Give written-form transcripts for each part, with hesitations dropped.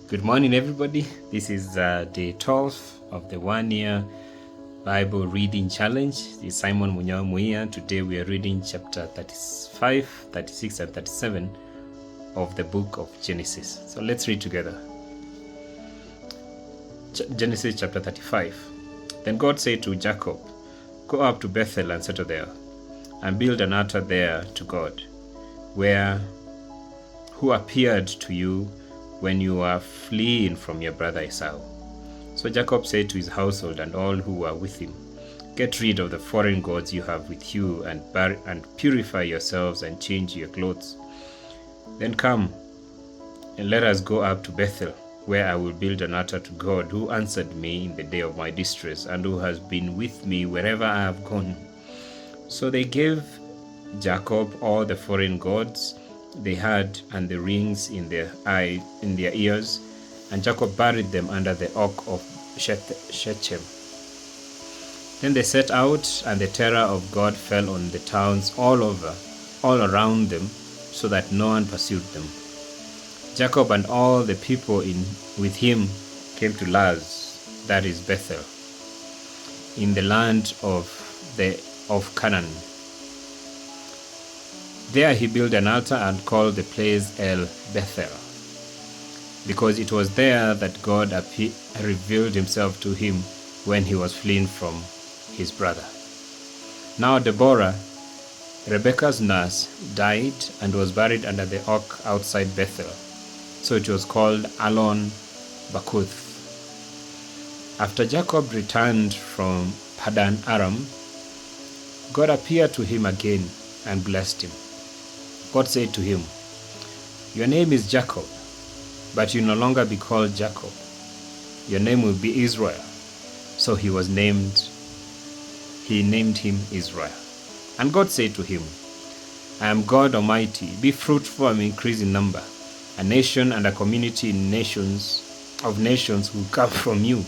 Good morning, everybody. This is day 12 of the 1 year Bible reading challenge. This is Simon Munyao Muia. Today we are reading chapter 35, 36, and 37 of the book of Genesis. So let's read together. Genesis chapter 35. Then God said to Jacob, "Go up to Bethel and settle there, and build an altar there to God, who appeared to you when you were fleeing from your brother Esau." So Jacob said to his household and all who were with him, "Get rid of the foreign gods you have with you, and purify yourselves and change your clothes. Then come and let us go up to Bethel, where I will build an altar to God, who answered me in the day of my distress, and who has been with me wherever I have gone." So they gave Jacob all the foreign gods they had and the rings in their ears, and Jacob buried them under the oak of Shechem. Then they set out, and the terror of God fell on the towns all around them, so that no one pursued them. Jacob and all the people with him came to Luz, that is Bethel, in the land of Canaan. There he built an altar and called the place El Bethel, because it was there that God revealed himself to him when he was fleeing from his brother. Now Deborah, Rebekah's nurse, died and was buried under the oak outside Bethel, so it was called Allon Bakuth. After Jacob returned from Padan Aram, God appeared to him again and blessed him. God said to him, "Your name is Jacob, but you will no longer be called Jacob. Your name will be Israel." So he named him Israel. And God said to him, "I am God Almighty. Be fruitful and increase in number. A nation and a community of nations will come from you,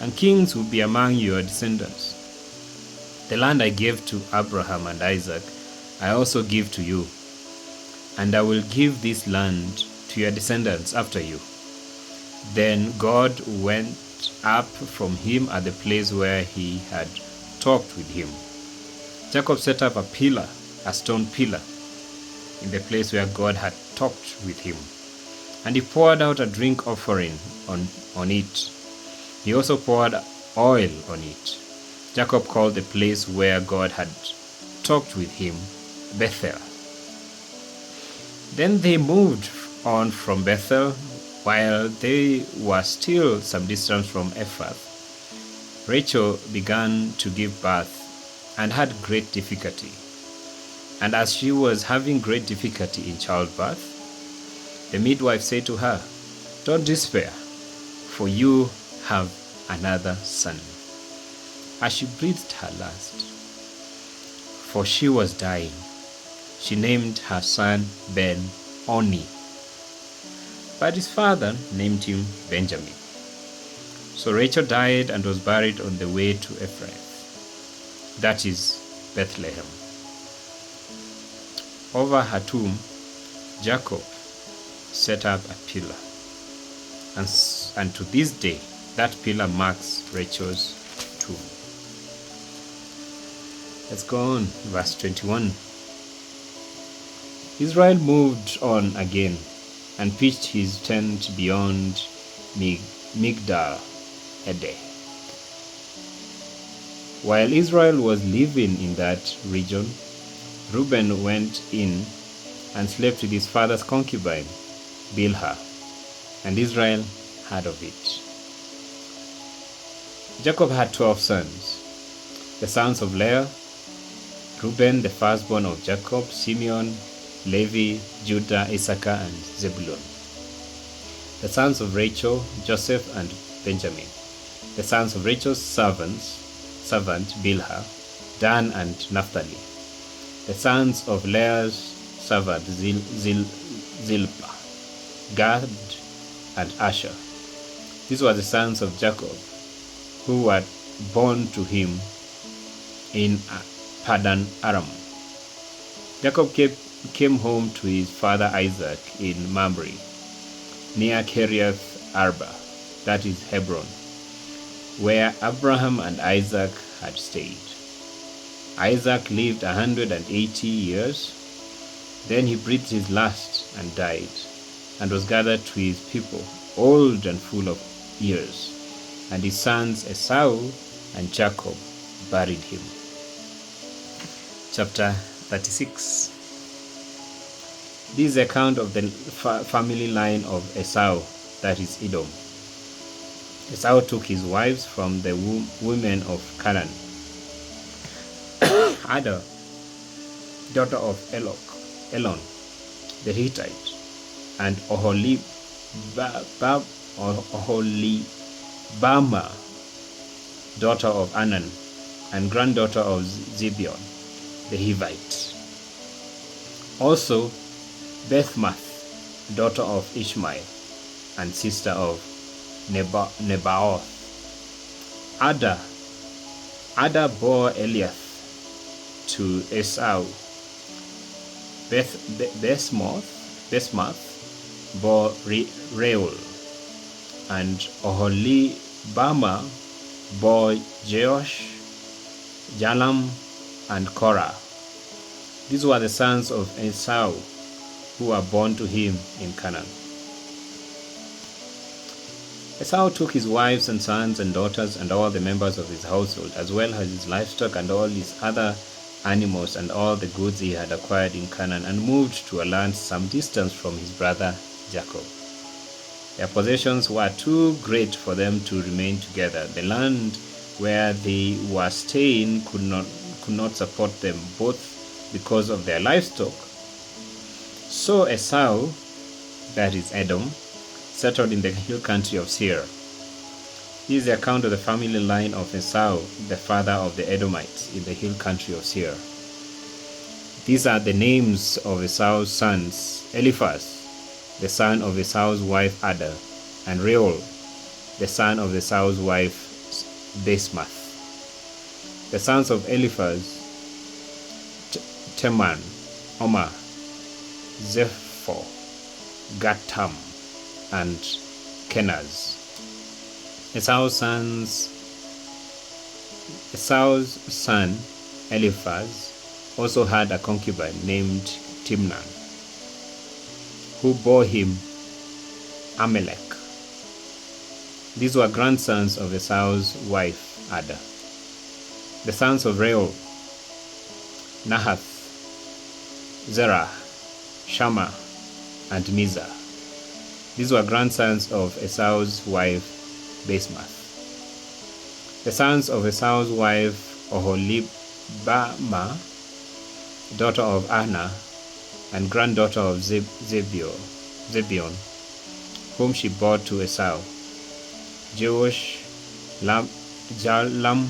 and kings will be among your descendants. The land I gave to Abraham and Isaac, I also give to you, and I will give this land to your descendants after you." Then God went up from him at the place where he had talked with him. Jacob set up a stone pillar, in the place where God had talked with him, and he poured out a drink offering on it. He also poured oil on it. Jacob called the place where God had talked with him Bethel. Then they moved on from Bethel. While they were still some distance from Ephrath, Rachel began to give birth and had great difficulty. And as she was having great difficulty in childbirth, the midwife said to her, "Don't despair, for you have another son." As she breathed her last, for she was dying, she named her son Ben-Oni, but his father named him Benjamin. So Rachel died and was buried on the way to Ephrath, that is Bethlehem. Over her tomb, Jacob set up a pillar, and to this day, that pillar marks Rachel's tomb. Let's go on, verse 21. Israel moved on again and pitched his tent beyond Migdal Eder. While Israel was living in that region, Reuben went in and slept with his father's concubine, Bilhah, and Israel heard of it. Jacob had 12 sons. The sons of Leah: Reuben, the firstborn of Jacob; Simeon, Levi, Judah, Issachar, and Zebulun. The sons of Rachel: Joseph and Benjamin. The sons of Rachel's servant Bilhah: Dan and Naphtali. The sons of Leah's servant Zilpah: Gad and Asher. These were the sons of Jacob, who were born to him in Padan Aram. Jacob came home to his father Isaac in Mamre. near Kiriath Arba, that is Hebron, where Abraham and Isaac had stayed. Isaac lived 180 years. Then he breathed his last and died, and was gathered to his people, old and full of years. And his sons Esau and Jacob buried him. Chapter 36. This is the account of the family line of Esau, that is Edom. Esau took his wives from the women of Canaan. Ada, daughter of Elon, the Hittite, and Oholibama, daughter of Anan, and granddaughter of Zibeon, the Hivite. Also Bethmath, daughter of Ishmael, and sister of Nebaioth. Ada bore Eliath to Esau. Bethmath bore Reuel, and Oholibama bore Jeosh, Jalam, and Korah. These were the sons of Esau who were born to him in Canaan. Esau took his wives and sons and daughters and all the members of his household, as well as his livestock and all his other animals and all the goods he had acquired in Canaan, and moved to a land some distance from his brother Jacob. Their possessions were too great for them to remain together. The land where they were staying could not support them, both because of their livestock. So Esau, that is Edom, settled in the hill country of Seir. This is the account of the family line of Esau, the father of the Edomites, in the hill country of Seir. These are the names of Esau's sons: Eliphaz, the son of Esau's wife Ada, and Reuel, the son of Esau's wife Basemath. The sons of Eliphaz: Teman, Omar, Zepho, Gatam, and Kenaz. Esau's son Eliphaz also had a concubine named Timnan, who bore him Amalek. These were grandsons of Esau's wife Ada. The sons of Reuel: Nahath, Zerah, Shammah, and Mizah. These were grandsons of Esau's wife Basemath. The sons of Esau's wife Oholibama, daughter of Anna, and granddaughter of Zibeon, whom she bore to Esau: Jeosh, Jalam,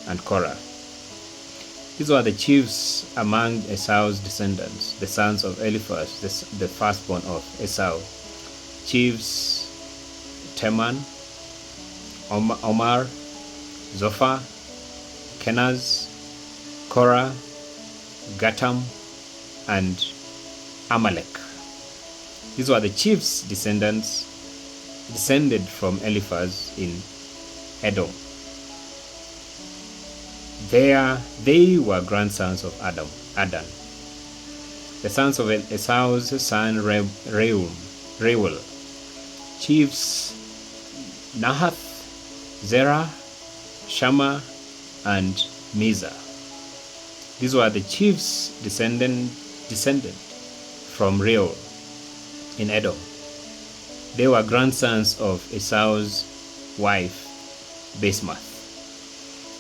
and Korah. These were the chiefs among Esau's descendants, the sons of Eliphaz, the firstborn of Esau. Chiefs: Teman, Omar, Zophar, Kenaz, Korah, Gatam, and Amalek. These were the chiefs descended from Eliphaz in Edom. They were grandsons of Adan. The sons of Esau's son Reuel: chiefs Nahath, Zerah, Shammah, and Mizah. These were the chiefs descended from Reuel in Edom. They were grandsons of Esau's wife Basemath.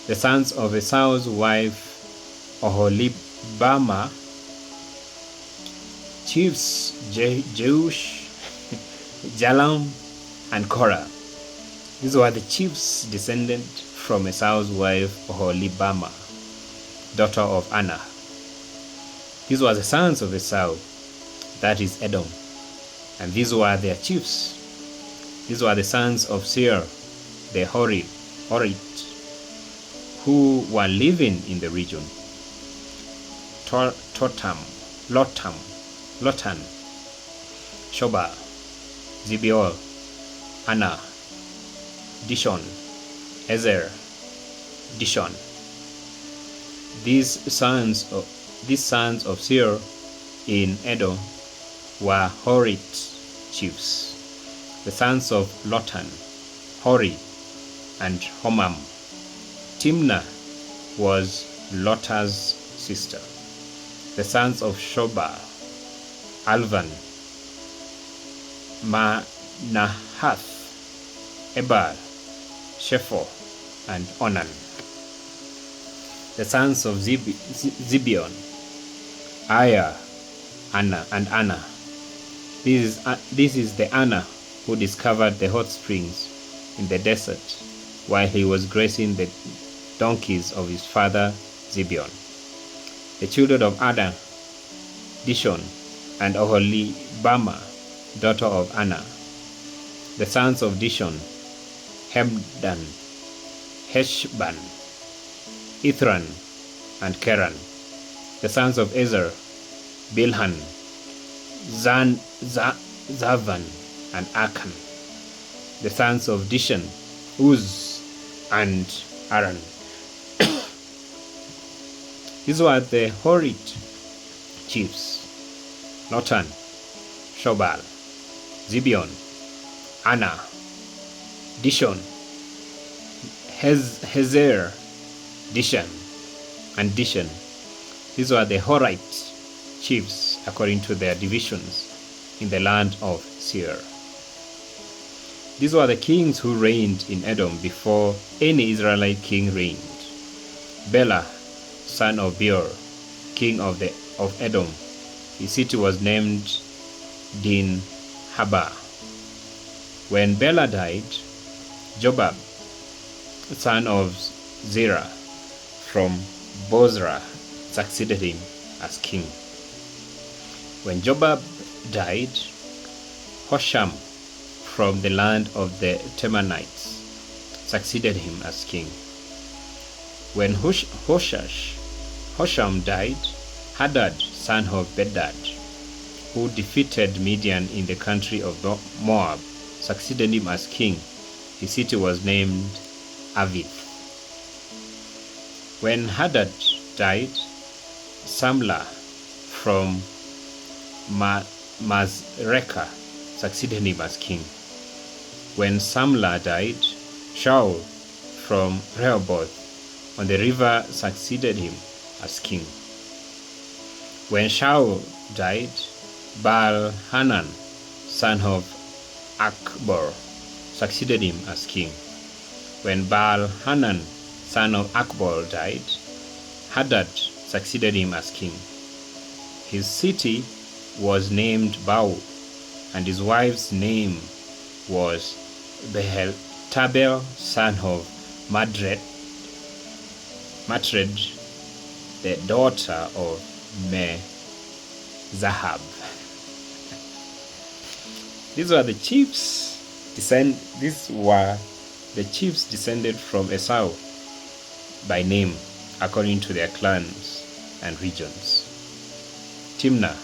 The sons of Esau's wife Oholibama: chiefs Jeush, Jalam, and Korah. These were the chiefs descended from Esau's wife Oholibama, daughter of Anna. These were the sons of Esau, that is Edom, and these were their chiefs. These were the sons of Seir, the Horite, who were living in the region: Lotan, Shobal, Zibeol, Anna, Dishon, Ezer, Dishon. These sons of Seir in Edom were Horite chiefs. The sons of Lotan, Hori, and Homam. Timnah was Lota's sister. The sons of Shobal, Alvan, Manahath, Ebal, Shepho, and Onan. The sons of Zibeon, Aya, Anna, and Anna. This is the Anna who discovered the hot springs in the desert while he was grazing the donkeys of his father Zibeon. The children of Ada, Dishon, and Oholibama, daughter of Anna. The sons of Dishon, Hemdan, Heshban, Ithran, and Keran. The sons of Ezer, Bilhan, Zavan, and Akan. The sons of Dishon, Uz, and Aran. These were the Horite chiefs: Lotan, Shobal, Zibeon, Anna, Dishon, Hezer, Dishan, and Dishon. These were the Horite chiefs according to their divisions in the land of Seir. These were the kings who reigned in Edom before any Israelite king reigned. Bela, son of Beor, king of Edom. His city was named Din-Haba. When Bela died, Jobab, son of Zerah from Bozrah, succeeded him as king. When Jobab died, Hosham from the land of the Temanites succeeded him as king. When Hosham died, Hadad, son of Bedad, who defeated Midian in the country of Moab, succeeded him as king. His city was named Avith. When Hadad died, Samlah from Masrekah succeeded him as king. When Samlah died, Shaul from Rehoboth on the river succeeded him as king. When Shaul died, Baal-Hanan, son of Akbor, succeeded him as king. When Baal-Hanan, son of Akbor, died, Hadad succeeded him as king. His city was named Bau, and his wife's name was Tabel, son of Matred, the daughter of Mezahab. These were the chiefs descended from Esau by name, according to their clans and regions: Timnah,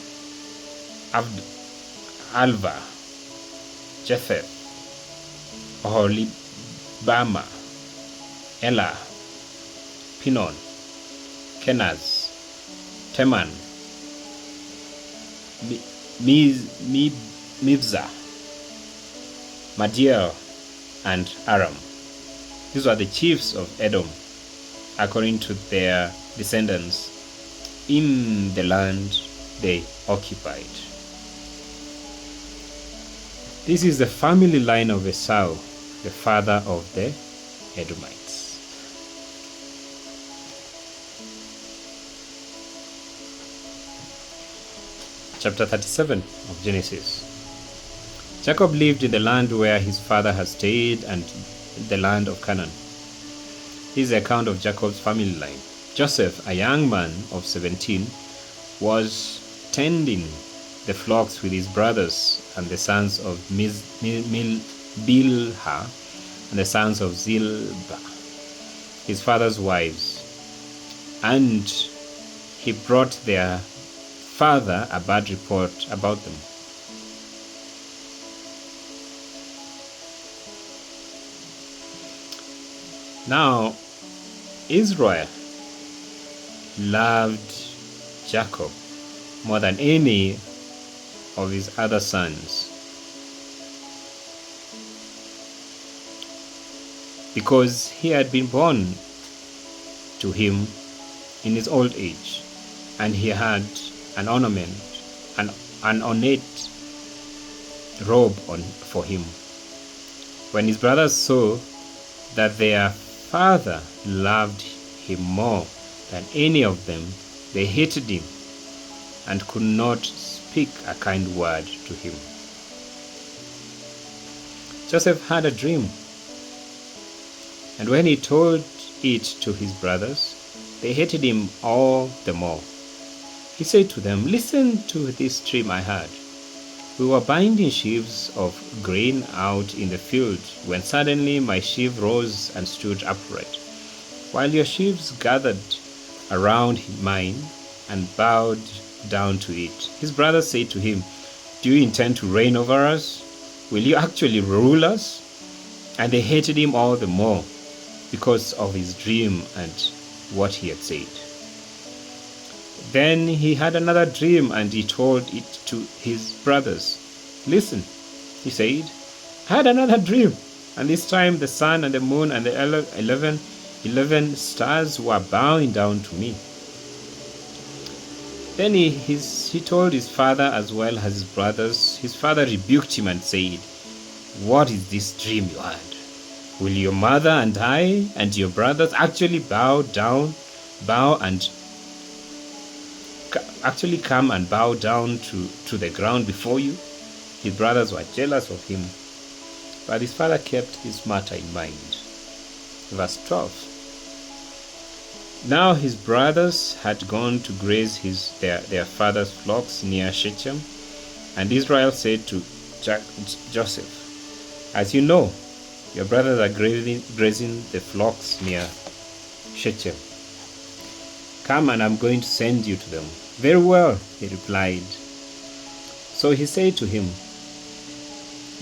Alva, Jetheth, Oholibama, Ela, Pinon, Kenaz, Teman, Mibzah, Madiel, and Aram. These were the chiefs of Edom, according to their descendants in the land they occupied. This is the family line of Esau, the father of the Edomites. Chapter 37 of Genesis. Jacob lived in the land where his father had stayed, and the land of Canaan. This is the account of Jacob's family line. Joseph, a young man of 17, was tending the flocks with his brothers and the sons of Bilhah and the sons of Zilpah, his father's wives. And he brought their father a bad report about them. Now, Israel loved Jacob more than any of his other sons, because he had been born to him in his old age, and he had an ornament, an ornate robe for him. When his brothers saw that their father loved him more than any of them, they hated him and could not speak a kind word to him. Joseph had a dream, and when he told it to his brothers, they hated him all the more. He said to them, "Listen to this dream I had. We were binding sheaves of grain out in the field, when suddenly my sheaf rose and stood upright, while your sheaves gathered around mine and bowed down to it." His brothers said to him, "Do you intend to reign over us? Will you actually rule us?" And they hated him all the more because of his dream and what he had said. Then he had another dream, and he told it to his brothers. "Listen," he said, "I had another dream, and this time the sun and the moon and the 11 stars were bowing down to me." Then he told his father as well as his brothers. His father rebuked him and said, "What is this dream you had? Will your mother and I and your brothers actually come and bow down to the ground before you?" His brothers were jealous of him, but his father kept this matter in mind. Verse 12. Now his brothers had gone to graze their father's flocks near Shechem, and Israel said to Joseph, "As you know, your brothers are grazing the flocks near Shechem. Come, and I'm going to send you to them." "Very well," he replied. So he said to him,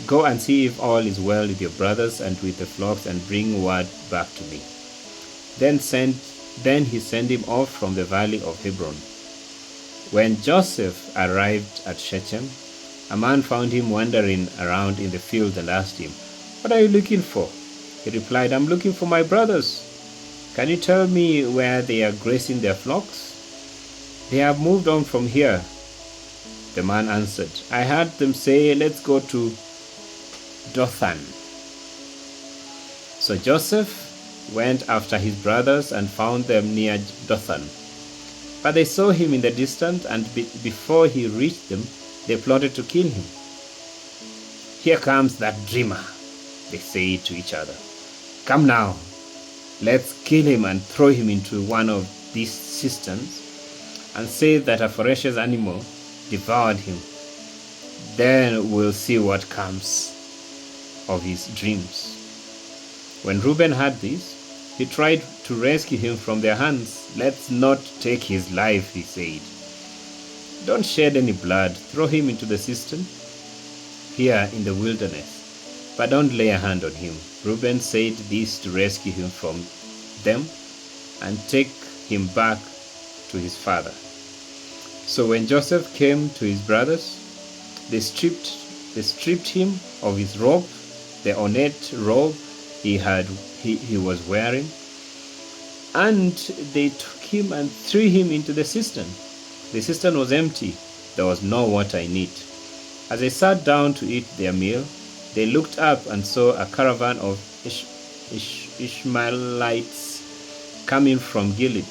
"Go and see if all is well with your brothers and with the flocks, and bring word back to me." Then he sent him off from the valley of Hebron. When Joseph arrived at Shechem, a man found him wandering around in the field and asked him, "What are you looking for?" He replied, "I'm looking for my brothers. Can you tell me where they are grazing their flocks?" "They have moved on from here," the man answered. "I heard them say, 'Let's go to Dothan.'" So Joseph went after his brothers and found them near Dothan. But they saw him in the distance, and before he reached them, they plotted to kill him. "Here comes that dreamer," they said to each other. "Come now, let's kill him and throw him into one of these cisterns, and say that a ferocious animal devoured him. Then we'll see what comes of his dreams." When Reuben heard this, he tried to rescue him from their hands. "Let's not take his life," he said. "Don't shed any blood. Throw him into the cistern here in the wilderness, but don't lay a hand on him." Reuben said this to rescue him from them and take him back to his father. So when Joseph came to his brothers, they stripped him of his robe, the ornate robe he was wearing, and they took him and threw him into the cistern. The cistern was empty. There was no water in it. As they sat down to eat their meal, they looked up and saw a caravan of Ishmaelites coming from Gilead.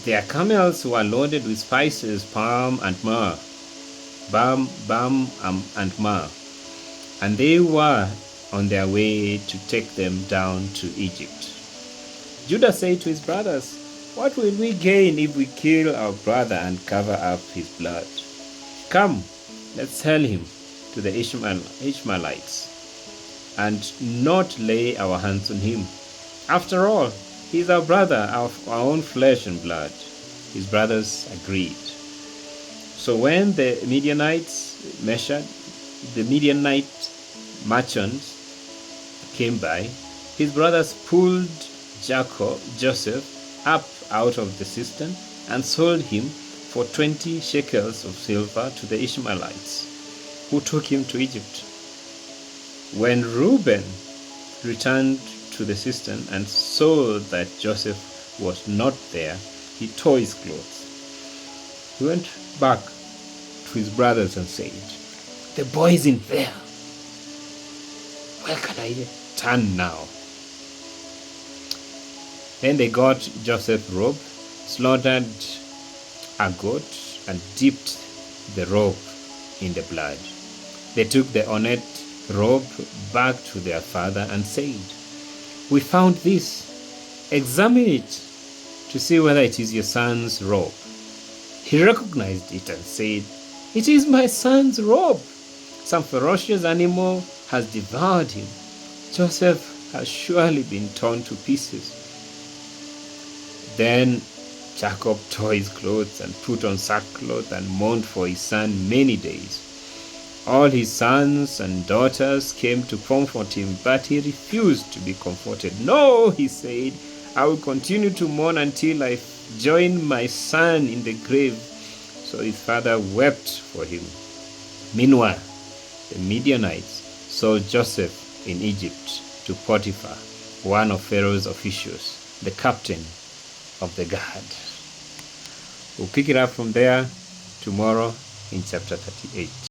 Their camels were loaded with spices, balm and myrrh, and they were on their way to take them down to Egypt. Judah said to his brothers, "What will we gain if we kill our brother and cover up his blood? Come, let's sell him to the Ishmaelites and not lay our hands on him. After all, he is our brother, our own flesh and blood." His brothers agreed. So when the Midianite merchants came by, His brothers pulled Joseph up out of the cistern and sold him for 20 shekels of silver to the Ishmaelites, who took him to Egypt. When Reuben returned to the cistern and saw that Joseph was not there, he tore his clothes. He went back to his brothers and said, "The boy is in there. Where can I turn now?" Then they got Joseph's robe, slaughtered a goat, and dipped the robe in the blood. They took the ornate robe back to their father and said, "We found this. Examine it to see whether it is your son's robe." He recognized it and said, "It is my son's robe. Some ferocious animal has devoured him. Joseph has surely been torn to pieces." Then Jacob tore his clothes and put on sackcloth and mourned for his son many days. All his sons and daughters came to comfort him, but he refused to be comforted. "No," he said, "I will continue to mourn until I join my son in the grave." So his father wept for him. Meanwhile, the Midianites sold Joseph in Egypt to Potiphar, one of Pharaoh's officials, the captain of the guard. We'll pick it up from there tomorrow in chapter 38.